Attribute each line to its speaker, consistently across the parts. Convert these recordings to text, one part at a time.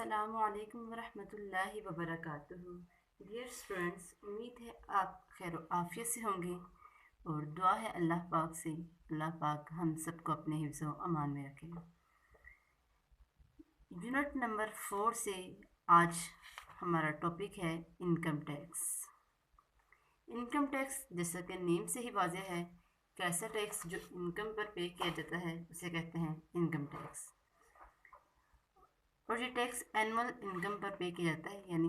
Speaker 1: अस्सलामुअलैकुम वरहमतुल्लाहि वबरकातुहू। Dear students, उम्मीद है आप खैर आफियत से होंगे और दुआ है अल्लाह पाक से अल्लाह पाक हम सबको अपने हिफ्ज़ व अमान में रखें। यूनिट नंबर 4 से आज हमारा टॉपिक है इनकम टैक्स। इनकम टैक्स जैसा कि नेम से ही वाज़ेह है कि ऐसा टैक्स जो इनकम पर पे किया जाता है उसे कहते हैं इनकम टैक्स। और ये टैक्स एनुअल इनकम पर पे किया जाता है, यानी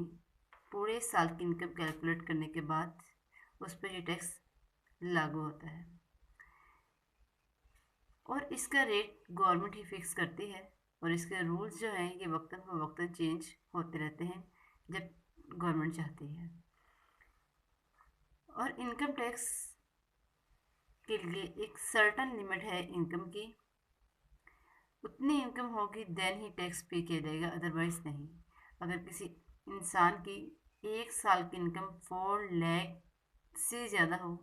Speaker 1: पूरे साल की इनकम कैलकुलेट करने के बाद उस पर ये टैक्स लागू होता है। और इसका रेट गवर्नमेंट ही फिक्स करती है और इसके रूल्स जो हैं ये वक्तन फ़वक्तन चेंज होते रहते हैं जब गवर्नमेंट चाहती है। और इनकम टैक्स के लिए एक सर्टन लिमिट है इनकम की, उतनी इनकम होगी देन ही टैक्स पे किया जाएगा, अदरवाइज़ नहीं। अगर किसी इंसान की एक साल की इनकम 4 लाख से ज़्यादा हो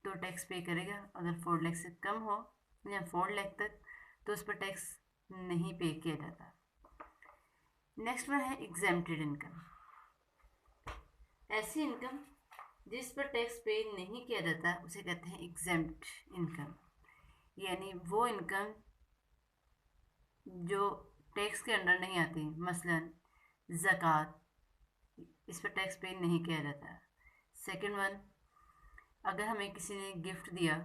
Speaker 1: तो टैक्स पे करेगा, अगर 4 लाख से कम हो या 4 लाख तक तो उस पर टैक्स नहीं पे किया जाता। नेक्स्ट वन है एग्जेम्प्टेड इनकम। ऐसी इनकम जिस पर टैक्स पे नहीं किया जाता उसे कहते हैं एग्जेम्प्ट इनकम, यानी वो इनकम जो टैक्स के अंडर नहीं आती, मसलन ज़कात, इस पर टैक्स पे नहीं किया जाता। सेकंड वन, अगर हमें किसी ने गिफ्ट दिया,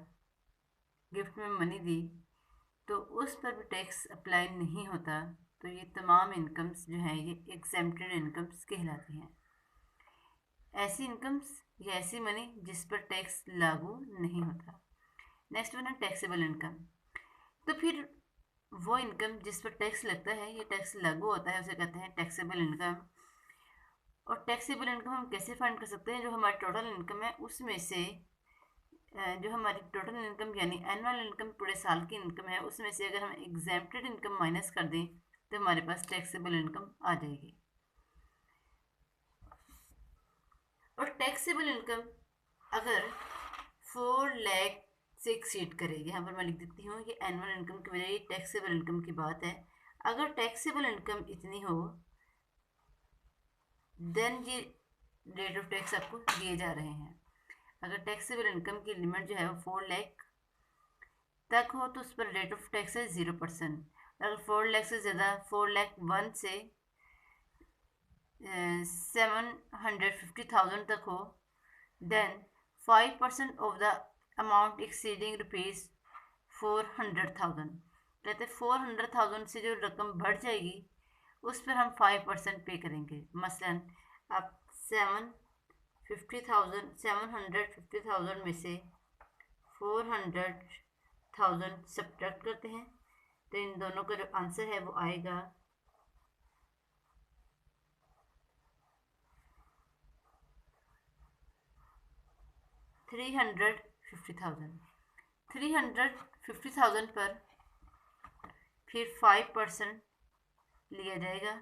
Speaker 1: गिफ्ट में मनी दी, तो उस पर भी टैक्स अप्लाई नहीं होता। तो ये तमाम इनकम्स जो हैं ये एग्जेम्प्टेड इनकम्स कहलाती हैं। ऐसी इनकम्स या ऐसी मनी जिस पर टैक्स लागू नहीं होता। नेक्स्ट वन है टैक्सेबल इनकम। तो फिर वो इनकम जिस पर टैक्स लगता है, ये टैक्स लागू होता है, उसे कहते हैं टैक्सेबल इनकम। और टैक्सेबल इनकम हम कैसे फाइंड कर सकते हैं? जो हमारी टोटल इनकम है उसमें से जो हमारी टोटल इनकम यानी एनुअल इनकम पूरे साल की इनकम है उसमें से अगर हम एग्जेम्प्टेड इनकम माइनस कर दें तो हमारे पास टैक्सेबल इनकम आ जाएगी। और टैक्सेबल इनकम अगर 4 लाख से एक्सीड करे, यहाँ पर मैं लिख देती हूँ ये एनुअल इनकम की बजाय टैक्सेबल इनकम की बात है। अगर टैक्सेबल इनकम इतनी हो देन ये रेट ऑफ टैक्स आपको दिए जा रहे हैं। अगर टैक्सेबल इनकम की लिमिट जो है वो 4 लाख तक हो तो उस पर रेट ऑफ टैक्स है 0%। अगर 4 लाख से ज़्यादा 4 लाख 1 से 750,000 तक हो then 5% of the amount exceeding ₹400,000, कहते 400,000 से जो रकम बढ़ जाएगी उस पर हम 5% पे करेंगे। मसलन आप 750,000 में से 400,000 सब्ट्रैक्ट करते हैं तो इन दोनों का जो आंसर है वो आएगा 350,000। 350,000 पर फिर 5% लिया जाएगा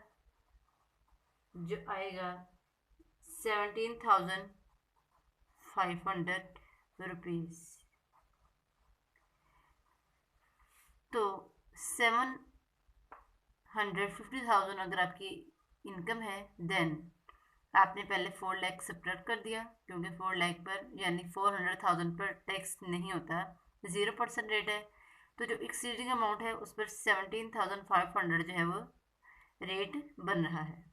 Speaker 1: जो आएगा 17,500 रुपीज़। तो 750,000 अगर आपकी इनकम है देन आपने पहले 4 लाख सब्ट्रैक्ट कर दिया, क्योंकि 4 लाख पर यानी 400,000 पर टैक्स नहीं होता, 0% रेट है। तो जो एक्सीडिंग अमाउंट है उस पर 17,500 जो है वो रेट बन रहा है।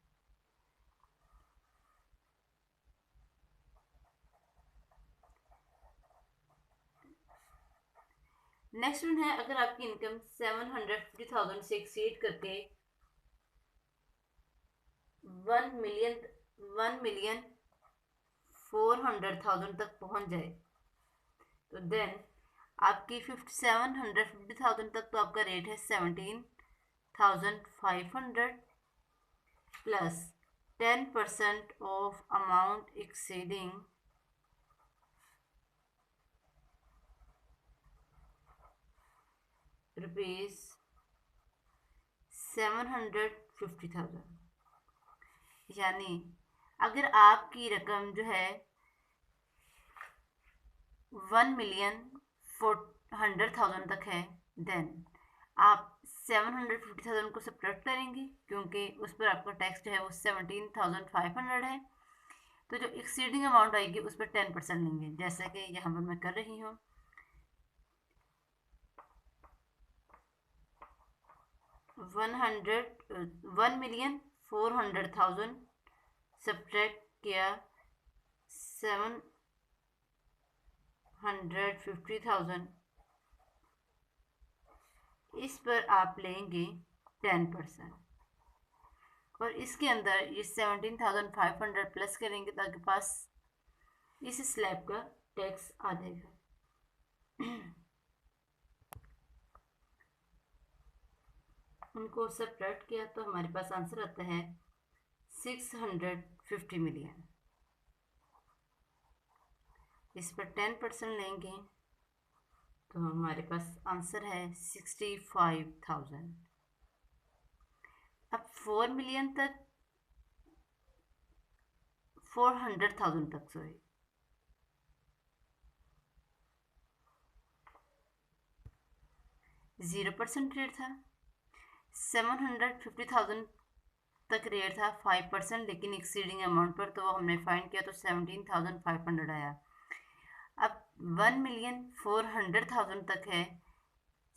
Speaker 1: नेक्स्ट वन है, अगर आपकी इनकम 750,000 से एक्सीड करके 1,400,000 तक पहुंच जाए तो देन आपकी 750,000 तक तो आपका रेट है 17,500 प्लस 10% ऑफ अमाउंट एक्सीडिंग ₹750,000। यानी अगर आपकी रकम जो है 1,100,000 तक है देन आप 750,000 को सब्ट्रैक्ट करेंगे क्योंकि उस पर आपका टैक्स जो है वो 17,500 है। तो जो एक्सीडिंग अमाउंट आएगी उस पर 10% लेंगे, जैसा कि यहाँ पर मैं कर रही हूँ। 1,400,000 सब्ट्रैक्ट किया 750,000, इस पर आप लेंगे 10%। और इसके अंदर ये 17,500 प्लस करेंगे तो आपके पास इस स्लैब का टैक्स आ जाएगा। उनको सब्ट्रैक्ट किया तो हमारे पास आंसर आता है 650 मिलियन। इस पर 10% लेंगे तो हमारे पास आंसर है 65,000। अब 4 मिलियन तक 400,000 तक 0% रेट था। 750,000 तक रेट था 5%, लेकिन एक्सीडिंग अमाउंट पर तो हमने फाइंड किया तो 17,500 आया। अब 1,400,000 तक है,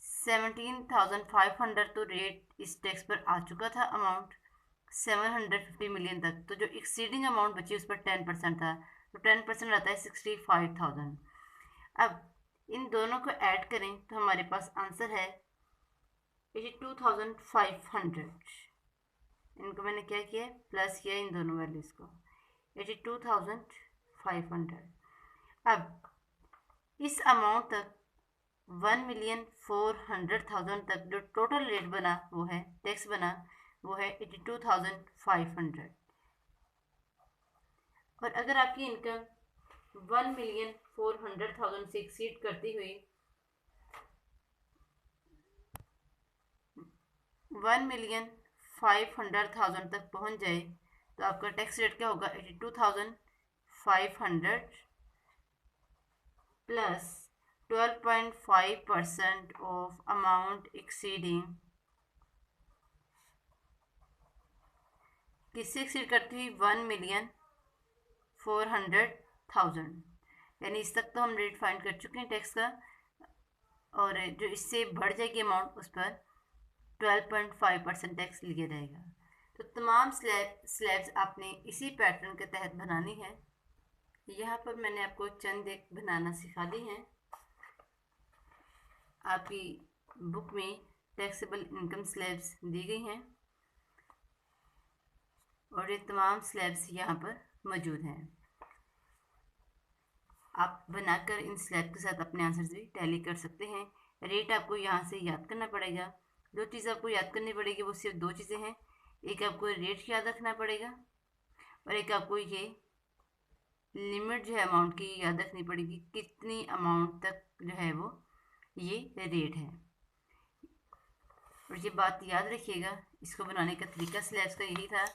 Speaker 1: 17,500 तो रेट इस टैक्स पर आ चुका था अमाउंट 750 मिलियन तक। तो जो एक्सीडिंग अमाउंट बची उस पर 10% था, तो 10% आता है 65,000। अब इन दोनों को ऐड करें तो हमारे पास आंसर है 82,500। इनको मैंने क्या किया, प्लस किया इन दोनों वैल्यूज़ को, 82,500। अब इस अमाउंट तक 1,400,000 तक जो टोटल रेट बना वो है, टैक्स बना वो है 82,500। और अगर आपकी इनकम 1,400,000 से एक्सीड करती हुई 1,500,000 तक पहुंच जाए तो आपका टैक्स रेट क्या होगा, 82,500 प्लस 12.5% ऑफ अमाउंट एक्सीडिंग, किससे एक्सीड करती हुई 1,400,000, यानी इस तक तो हम रेट फाइंड कर चुके हैं टैक्स का। और जो इससे बढ़ जाएगी अमाउंट उस पर 12.5% टैक्स लिया जाएगा। तो तमाम स्लैब्स आपने इसी पैटर्न के तहत बनानी है। यहाँ पर मैंने आपको चंद एक बनाना सिखा दी हैं। आपकी बुक में टैक्सेबल इनकम स्लैब्स दी गई हैं और ये तमाम स्लैब्स यहाँ पर मौजूद हैं। आप बनाकर इन स्लैब के साथ अपने आंसर्स भी टैली कर सकते हैं। रेट आपको यहाँ से याद करना पड़ेगा। जो चीज़ आपको याद करनी पड़ेगी वो सिर्फ दो चीज़ें हैं, एक आपको रेट याद रखना पड़ेगा और एक आपको ये लिमिट जो है अमाउंट की याद रखनी पड़ेगी, कितनी अमाउंट तक जो है वो ये रेट है। और ये बात याद रखिएगा, इसको बनाने का तरीका स्लैब्स का यही था,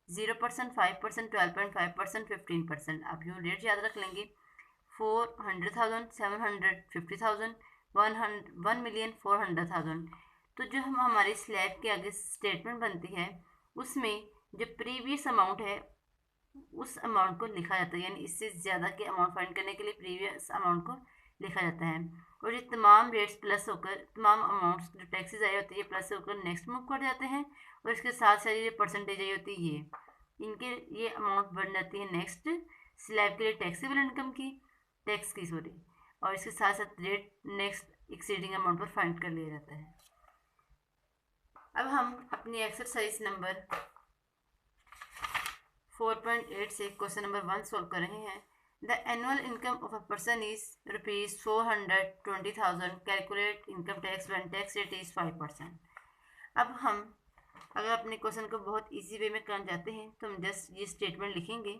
Speaker 1: 0%, 5%, 12.5%, 15%। आप जो रेट याद रख लेंगे 400,000, 750,000, 1,400,000। तो जो हम हमारे स्लैब के आगे स्टेटमेंट बनती है उसमें जो प्रीवियस अमाउंट है उस अमाउंट को लिखा जाता है, यानी इससे ज़्यादा के अमाउंट फाइंड करने के लिए प्रीवियस अमाउंट को लिखा जाता है। और ये तमाम रेट्स प्लस होकर तमाम अमाउंट्स जो टैक्सेस आए होते हैं ये प्लस होकर नेक्स्ट मूव कर जाते हैं और इसके साथ साथ ये परसेंटेज आई होती है इनके ये अमाउंट बन जाती है नेक्स्ट स्लैब के लिए टैक्सेबल इनकम की टैक्स की सॉरी, और इसके साथ साथ रेट नेक्स्ट एक्सीडिंग अमाउंट पर फाइंड कर लिया जाता है। अब हम अपनी एक्सरसाइज नंबर 4.8 से क्वेश्चन नंबर 1 सॉल्व कर रहे हैं। The annual income of a person is ₹420,000, calculate income tax when tax rate is 5%। अब हम अगर अपने क्वेश्चन को बहुत इजी वे में करना चाहते हैं तो हम जस्ट ये स्टेटमेंट लिखेंगे,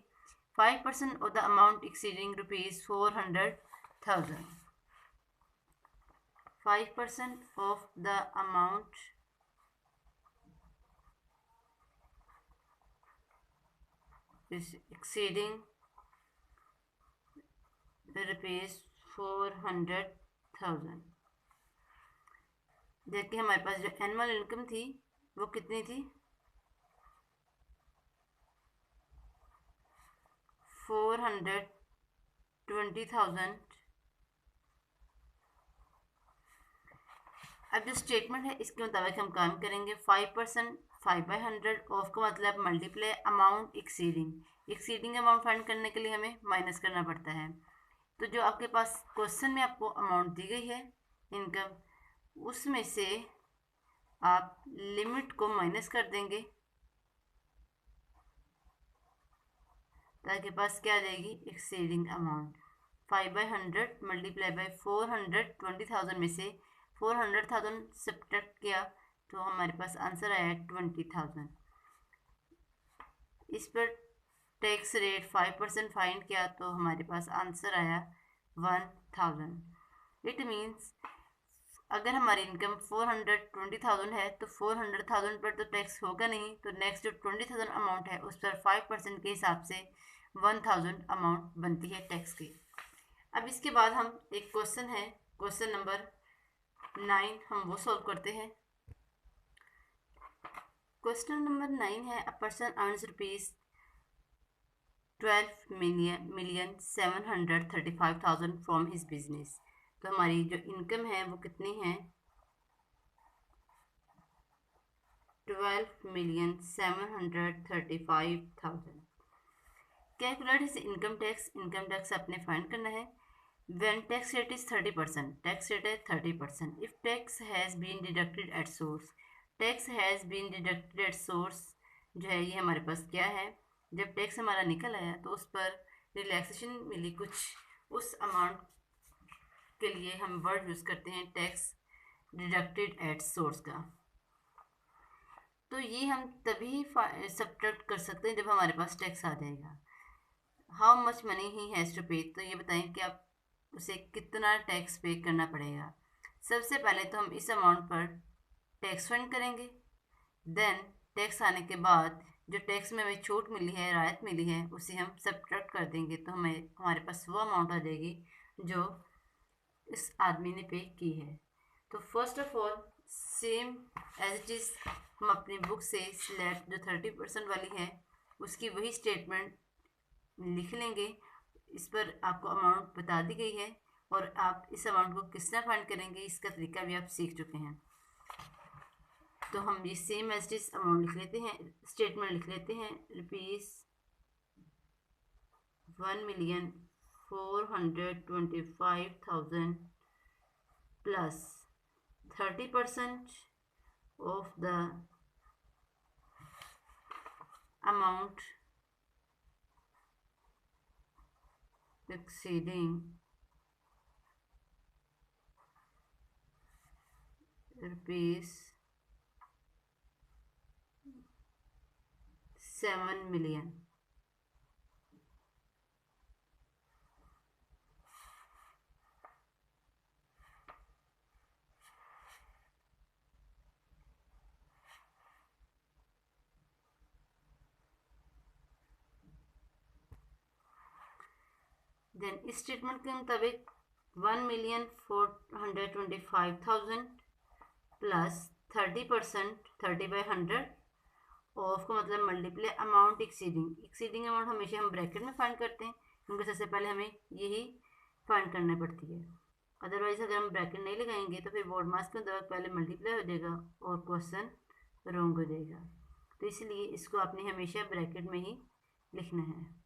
Speaker 1: 5% of the amount exceeding ₹400,000, 5% of the amount is exceeding ₹400,000 देखिए हमारे पास जो एनुअल इनकम थी वो कितनी थी, 420,000। अब जो स्टेटमेंट है इसके मुताबिक हम काम करेंगे। 5%, 5/100 ऑफ का मतलब multiply amount exceeding amount find करने के लिए हमें माइनस करना पड़ता है। तो जो आपके पास क्वेश्चन में आपको अमाउंट दी गई है इनकम, उसमें से आप लिमिट को माइनस कर देंगे तो आपके पास क्या आ जाएगी, एक्सीडिंग अमाउंट। 5/100 मल्टीप्लाई बाई 420,000 में से 400,000 सब्ट्रैक्ट किया तो हमारे पास आंसर आया 20,000। इस पर टैक्स रेट 5% फाइंड किया तो हमारे पास आंसर आया 1,000। इट मीन्स अगर हमारी इनकम 420,000 है तो 400,000 पर तो टैक्स होगा नहीं, तो नेक्स्ट जो 20,000 अमाउंट है उस पर 5% के हिसाब से 1,000 अमाउंट बनती है टैक्स की। अब इसके बाद हम एक क्वेश्चन है, क्वेश्चन नंबर 9, हम वो सॉल्व करते हैं। क्वेश्चन नंबर 9 है, a person earns rupees 12,735,000 from his business. तो हमारी जो इनकम है वो कितनी है, 12,735,000। Calculate his income tax, income tax आपने फाइंड करना है। When tax rate is 30%, tax rate है 30%. If tax has been deducted at source, tax has been deducted at source जो है ये हमारे पास क्या है, जब टैक्स हमारा निकल आया तो उस पर रिलैक्सेशन मिली कुछ, उस अमाउंट के लिए हम वर्ड यूज़ करते हैं टैक्स डिडक्टेड एट सोर्स का। तो ये हम तभी सब्ट्रैक्ट कर सकते हैं जब हमारे पास टैक्स आ जाएगा। How much money he has to pay, तो ये बताएं कि आप उसे कितना टैक्स पे करना पड़ेगा। सबसे पहले तो हम इस अमाउंट पर टैक्स फंड करेंगे, देन टैक्स आने के बाद जो टैक्स में हमें छूट मिली है, राहत मिली है, उसे हम सब्ट्रैक्ट कर देंगे तो हमारे पास वो अमाउंट आ जाएगी जो इस आदमी ने पे की है। तो first of all same as it is हम अपनी बुक से सिलेक्ट जो 30% वाली है उसकी वही स्टेटमेंट लिख लेंगे। इस पर आपको अमाउंट बता दी गई है और आप इस अमाउंट को किस तरह फाइंड करेंगे इसका तरीका भी आप सीख चुके हैं। तो हम ये सेम एज इट अमाउंट लिख लेते हैं, स्टेटमेंट लिख लेते हैं, rupees 1,425,000 plus 30% of the amount exceeding rupees 7 million। Then इस स्टेटमेंट के मुताबिक 1,425,000 प्लस 30%, 30/100 ऑफ का मतलब मल्टीप्लाई अमाउंट एक्सीडिंग अमाउंट हमेशा हम ब्रैकेट में फाइंड करते हैं क्योंकि सबसे पहले हमें यही फाइंड करनी पड़ती है। अदरवाइज अगर हम ब्रैकेट नहीं लगाएंगे तो फिर बोर्ड मार्क्स के मुताबिक पहले मल्टीप्लाई हो जाएगा और क्वेश्चन रॉन्ग हो जाएगा। तो इसलिए इसको आपने हमेशा ब्रैकेट में ही लिखना है।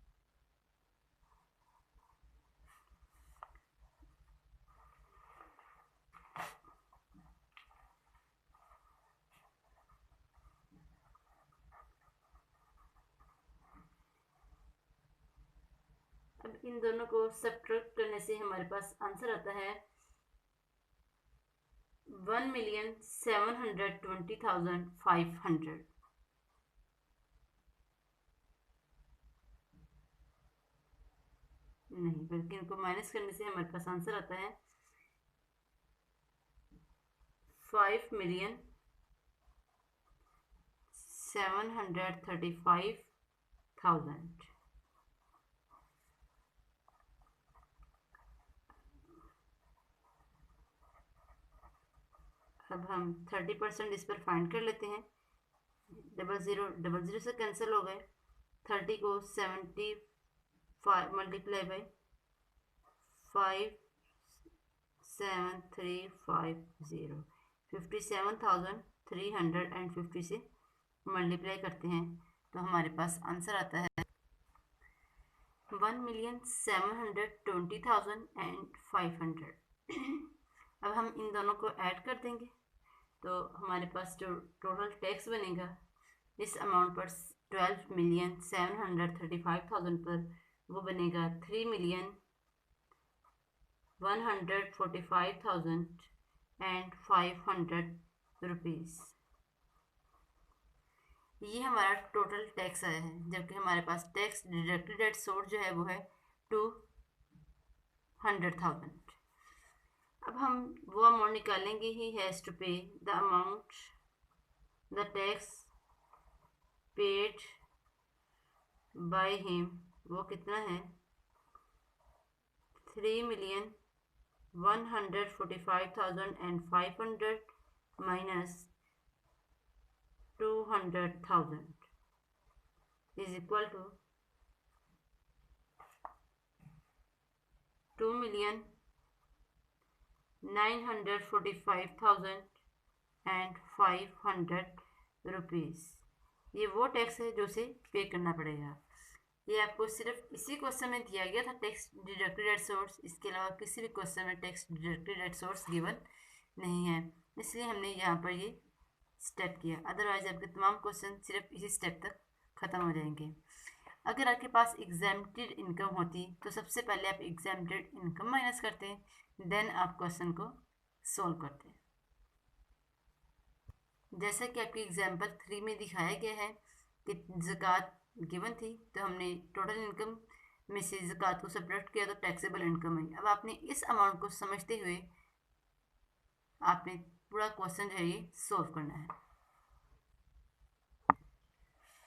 Speaker 1: अब इन दोनों को सब्ट्रैक्ट करने से हमारे पास आंसर आता है 1,720,500। नहीं बल्कि इनको माइनस करने से हमारे पास आंसर आता है 5,735,000। अब हम 30% इस पर फाइंड कर लेते हैं। 00 से कैंसिल हो गए। 30 को 75 मल्टीप्लाई बाई 57350 57,350 से मल्टीप्लाई करते हैं तो हमारे पास आंसर आता है 1,720,500। अब हम इन दोनों को ऐड कर देंगे तो हमारे पास जो टोटल टैक्स बनेगा इस अमाउंट पर 12,735,000 पर वो बनेगा 3,145,500 रुपीज़। ये हमारा टोटल टैक्स आया है, जबकि हमारे पास टैक्स डिडक्टेड एट सोर्स जो है वो है 200,000। अब हम वो अमाउंट निकालेंगे ही हैज़ टू पे the amount the tax paid by him. वो कितना है 3,145,500 minus 200,000 is equal to 2,945,500 rupees. ये वो टैक्स है जो उसे पे करना पड़ेगा। ये आपको सिर्फ इसी क्वेश्चन में दिया गया था टैक्स डिडक्टेड एट सोर्स, इसके अलावा किसी भी क्वेश्चन में tax deducted at source given नहीं है, इसलिए हमने यहाँ पर ये स्टेप किया। अदरवाइज आपके तमाम क्वेश्चन सिर्फ इसी स्टेप तक ख़त्म हो जाएंगे। अगर आपके पास एग्जाम्प्टेड इनकम होती तो सबसे पहले आप एग्जाम्प्टेड इनकम माइनस करते, देन आप क्वेश्चन को सॉल्व करते। जैसा कि आपकी एग्जाम्पल 3 में दिखाया गया है कि ज़कात गिवन थी तो हमने टोटल इनकम में से ज़कात को सब्ट्रैक्ट किया तो टैक्सेबल इनकम है। अब आपने इस अमाउंट को समझते हुए आपने पूरा क्वेश्चन जो है ये सॉल्व करना है।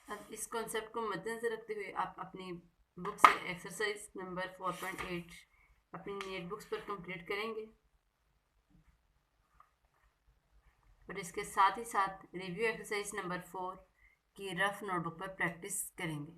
Speaker 1: अब इस कॉन्सेप्ट को मद्देनजर रखते हुए आप अपनी बुक से एक्सरसाइज नंबर 4.8 अपनी नेट बुक्स पर कंप्लीट करेंगे और इसके साथ ही साथ रिव्यू एक्सरसाइज नंबर 4 की रफ नोटबुक पर प्रैक्टिस करेंगे।